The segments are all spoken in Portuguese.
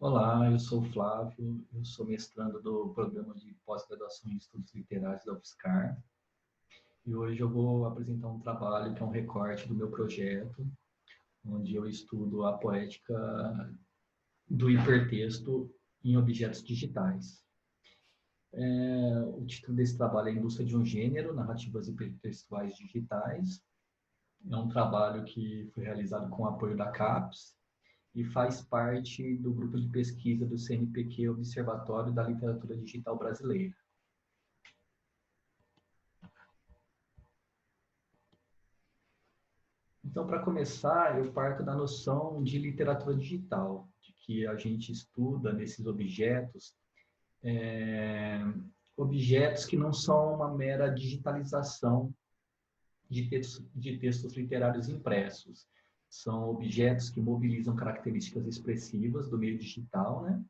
Olá, eu sou o Flávio, eu sou mestrando do programa de pós-graduação em estudos literários da UFSCar e hoje eu vou apresentar um trabalho que é um recorte do meu projeto, onde eu estudo a poética do hipertexto em objetos digitais. O título desse trabalho é Em Busca de um Gênero, Narrativas Hipertextuais Digitais. É um trabalho que foi realizado com o apoio da CAPES e faz parte do grupo de pesquisa do CNPq Observatório da Literatura Digital Brasileira. Então, para começar, eu parto da noção de literatura digital, de que a gente estuda nesses objetos, é, objetos que não são uma mera digitalização de textos literários impressos. São objetos que mobilizam características expressivas do meio digital, né?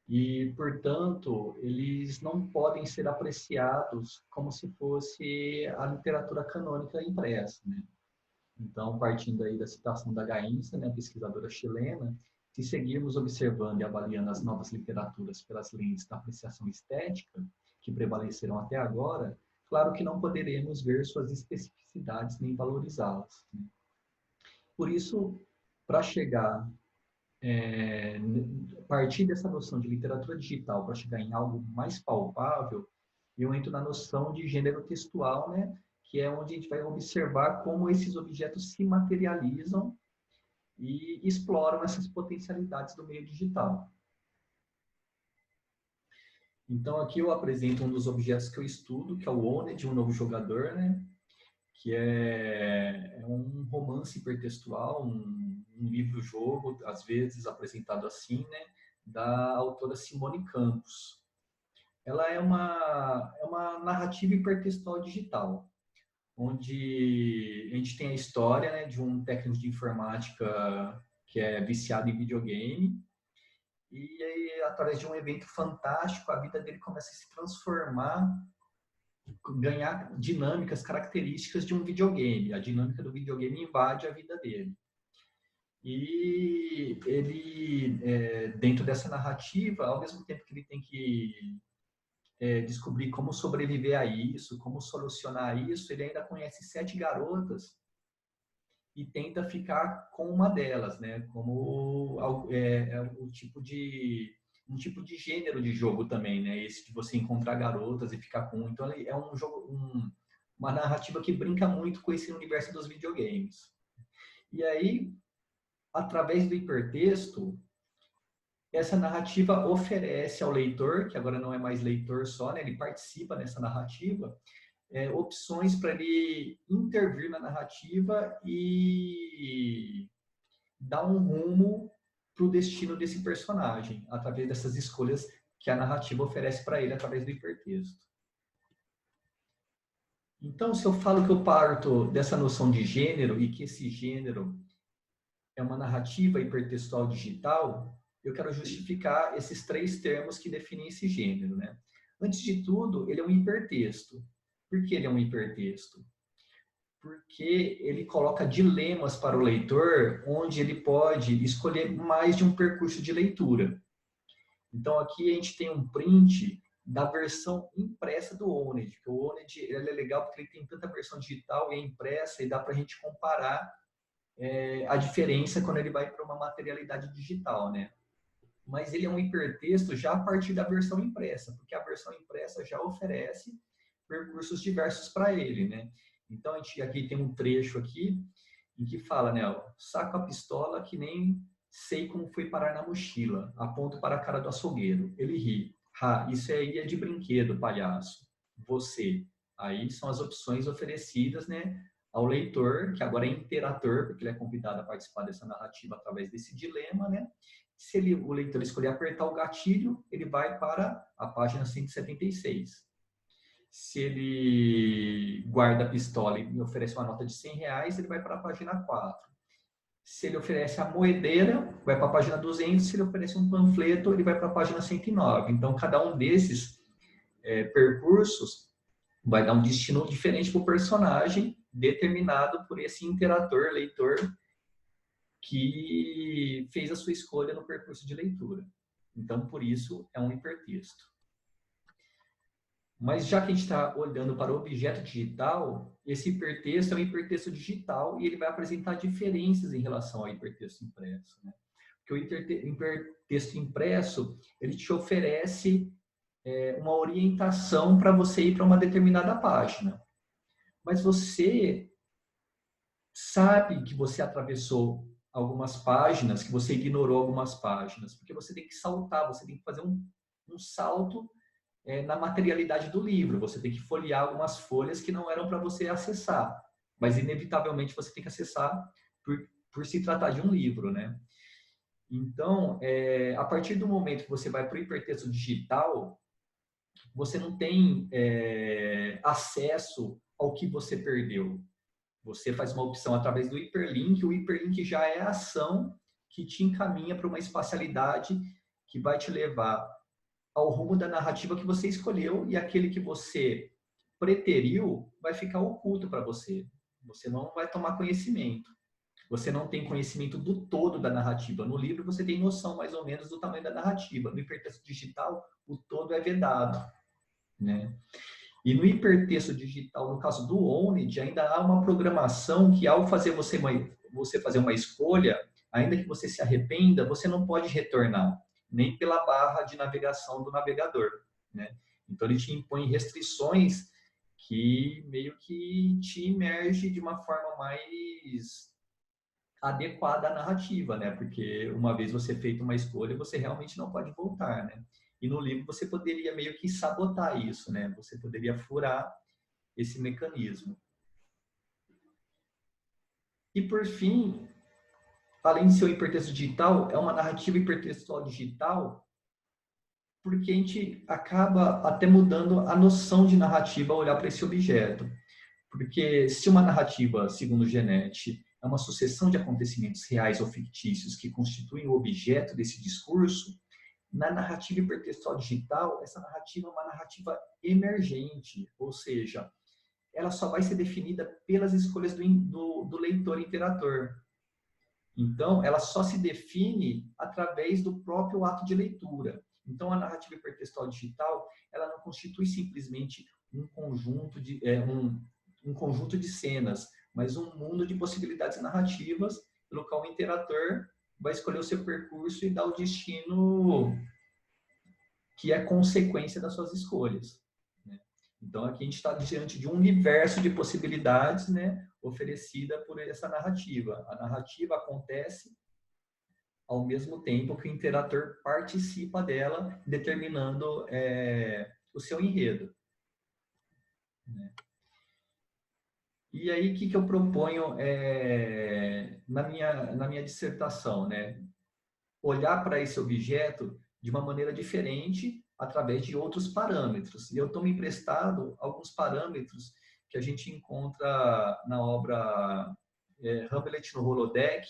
E, portanto, eles não podem ser apreciados como se fosse a literatura canônica impressa, né? Então, partindo aí da citação da Gainza, né, pesquisadora chilena, se seguirmos observando e avaliando as novas literaturas pelas lentes da apreciação estética, que prevaleceram até agora, claro que não poderemos ver suas especificidades nem valorizá-las, né? Por isso, para chegar, a partir dessa noção de literatura digital, para chegar em algo mais palpável, eu entro na noção de gênero textual, né, que é onde a gente vai observar como esses objetos se materializam e exploram essas potencialidades do meio digital. Então, aqui eu apresento um dos objetos que eu estudo, que é o Oned, um novo jogador, né? Que é um romance hipertextual, um livro-jogo, às vezes apresentado assim, né? Da autora Simone Campos. Ela é uma narrativa hipertextual digital, onde a gente tem a história, né, de um técnico de informática que é viciado em videogame, e aí, através de um evento fantástico, a vida dele começa a se transformar, ganhar dinâmicas, características de um videogame. A dinâmica do videogame invade a vida dele. E ele, dentro dessa narrativa, ao mesmo tempo que ele tem que descobrir como sobreviver a isso, como solucionar isso, ele ainda conhece 7 garotas e tenta ficar com uma delas, né? Como o tipo de um tipo de gênero de jogo também, né? Esse de você encontrar garotas e ficar com. Então ele é um jogo, uma narrativa que brinca muito com esse universo dos videogames. E aí, através do hipertexto, essa narrativa oferece ao leitor, que agora não é mais leitor só, né? Ele participa dessa narrativa, opções para ele intervir na narrativa e dar um rumo para o destino desse personagem, através dessas escolhas que a narrativa oferece para ele através do hipertexto. Então, se eu falo que eu parto dessa noção de gênero e que esse gênero é uma narrativa hipertextual digital, eu quero justificar esses 3 termos que definem esse gênero, né? Antes de tudo, ele é um hipertexto. Por que ele é um hipertexto? Porque ele coloca dilemas para o leitor, onde ele pode escolher mais de um percurso de leitura. Então, aqui a gente tem um print da versão impressa do Oned, que o Oned ele é legal porque ele tem tanta versão digital e é impressa, e dá para a gente comparar a diferença quando ele vai para uma materialidade digital, né? Mas ele é um hipertexto já a partir da versão impressa, porque a versão impressa já oferece percursos diversos para ele, né? Então, a gente aqui tem um trecho aqui em que fala, né, ó, saco a pistola que nem sei como foi parar na mochila, aponto para a cara do açougueiro. Ele ri. Isso aí é de brinquedo, palhaço. Você. Aí são as opções oferecidas, né, ao leitor, que agora é interator, porque ele é convidado a participar dessa narrativa através desse dilema, né? Se o leitor escolher apertar o gatilho, ele vai para a página 176. Se ele guarda a pistola e oferece uma nota de R$ 100, ele vai para a página 4. Se ele oferece a moedeira, vai para a página 200. Se ele oferece um panfleto, ele vai para a página 109. Então, cada um desses percursos vai dar um destino diferente para o personagem, determinado por esse interator, leitor, que fez a sua escolha no percurso de leitura. Então, por isso, é um hipertexto. Mas já que a gente está olhando para o objeto digital, esse hipertexto é um hipertexto digital e ele vai apresentar diferenças em relação ao hipertexto impresso, né? Porque o hipertexto impresso, ele te oferece uma orientação para você ir para uma determinada página. Mas você sabe que você atravessou algumas páginas, que você ignorou algumas páginas, porque você tem que saltar, você tem que fazer um salto na materialidade do livro. Você tem que folhear algumas folhas que não eram para você acessar, mas inevitavelmente você tem que acessar por se tratar de um livro, né? Então, a partir do momento que você vai para o hipertexto digital, você não tem acesso ao que você perdeu. Você faz uma opção através do hiperlink, o hiperlink já é a ação que te encaminha para uma espacialidade que vai te levar ao rumo da narrativa que você escolheu, e aquele que você preteriu vai ficar oculto para você. Você não vai tomar conhecimento. Você não tem conhecimento do todo da narrativa. No livro você tem noção mais ou menos do tamanho da narrativa. No hipertexto digital, o todo é vedado, né? E no hipertexto digital, no caso do Onid, ainda há uma programação que, ao fazer você fazer uma escolha, ainda que você se arrependa, você não pode retornar, nem pela barra de navegação do navegador, né? Então, ele te impõe restrições que meio que te imerge de uma forma mais adequada à narrativa, né? Porque uma vez você feita uma escolha, você realmente não pode voltar, né? E no livro você poderia meio que sabotar isso, né? Você poderia furar esse mecanismo. E por fim, além de ser um hipertexto digital, é uma narrativa hipertextual digital, porque a gente acaba até mudando a noção de narrativa ao olhar para esse objeto. Porque se uma narrativa, segundo o Genetti, é uma sucessão de acontecimentos reais ou fictícios que constituem o objeto desse discurso, na narrativa hipertextual digital, essa narrativa é uma narrativa emergente, ou seja, ela só vai ser definida pelas escolhas do leitor interator. Então, ela só se define através do próprio ato de leitura. Então, a narrativa hipertextual digital, ela não constitui simplesmente um conjunto de cenas, mas um mundo de possibilidades narrativas, pelo qual o interator vai escolher o seu percurso e dar o destino que é consequência das suas escolhas, né? Então, aqui a gente está diante de um universo de possibilidades, né, oferecida por essa narrativa. A narrativa acontece ao mesmo tempo que o interator participa dela, determinando o seu enredo, né? E aí, o que eu proponho na minha dissertação, né? Olhar para esse objeto de uma maneira diferente através de outros parâmetros. E eu tomo emprestado alguns parâmetros que a gente encontra na obra Hamlet no Holodeck,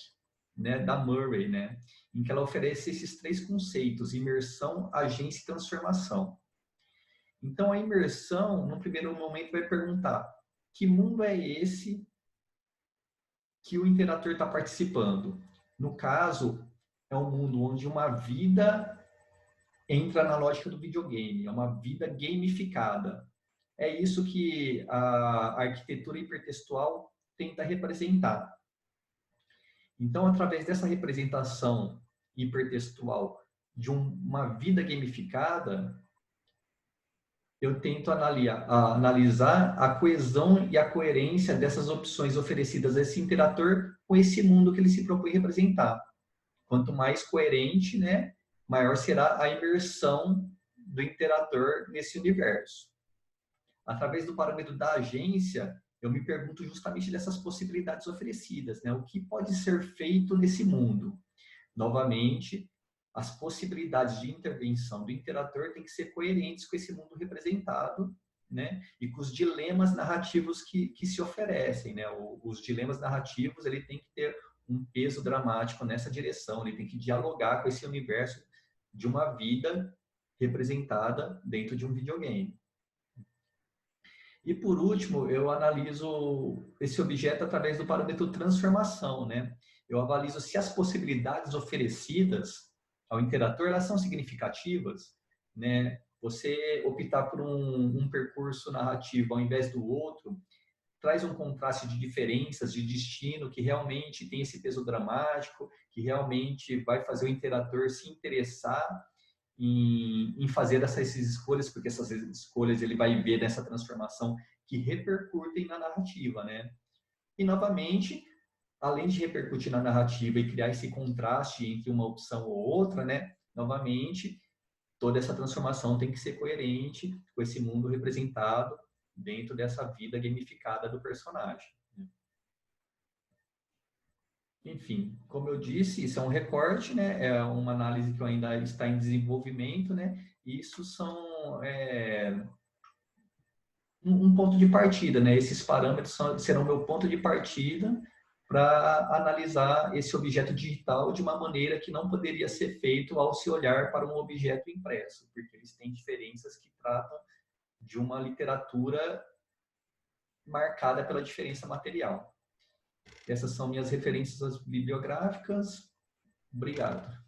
né, da Murray, né, em que ela oferece esses três conceitos: imersão, agência e transformação. Então, a imersão, no primeiro momento, vai perguntar: que mundo é esse que o interator está participando? No caso, é um mundo onde uma vida entra na lógica do videogame, é uma vida gamificada. É isso que a arquitetura hipertextual tenta representar. Então, através dessa representação hipertextual de uma vida gamificada, eu tento analisar a coesão e a coerência dessas opções oferecidas a esse interator com esse mundo que ele se propõe representar. Quanto mais coerente, né, maior será a imersão do interator nesse universo. Através do parâmetro da agência, eu me pergunto justamente dessas possibilidades oferecidas, né? O que pode ser feito nesse mundo? Novamente, as possibilidades de intervenção do interator têm que ser coerentes com esse mundo representado, né? E com os dilemas narrativos que se oferecem, né? Os dilemas narrativos, ele tem que ter um peso dramático nessa direção, ele tem que dialogar com esse universo de uma vida representada dentro de um videogame. E por último, eu analiso esse objeto através do parâmetro transformação, né? Eu avalizo se as possibilidades oferecidas ao interator elas são significativas, né? Você optar por um percurso narrativo ao invés do outro traz um contraste de diferenças, de destino, que realmente tem esse peso dramático, que realmente vai fazer o interator se interessar em fazer essas escolhas, porque essas escolhas ele vai ver nessa transformação que repercutem na narrativa, né? E, novamente, além de repercutir na narrativa e criar esse contraste entre uma opção ou outra, né? Novamente, toda essa transformação tem que ser coerente com esse mundo representado dentro dessa vida gamificada do personagem. Enfim, como eu disse, isso é um recorte, né? É uma análise que ainda está em desenvolvimento, né? Isso são um ponto de partida, né? Esses parâmetros serão meu ponto de partida para analisar esse objeto digital de uma maneira que não poderia ser feito ao se olhar para um objeto impresso, porque eles têm diferenças que tratam de uma literatura marcada pela diferença material. Essas são minhas referências bibliográficas. Obrigado.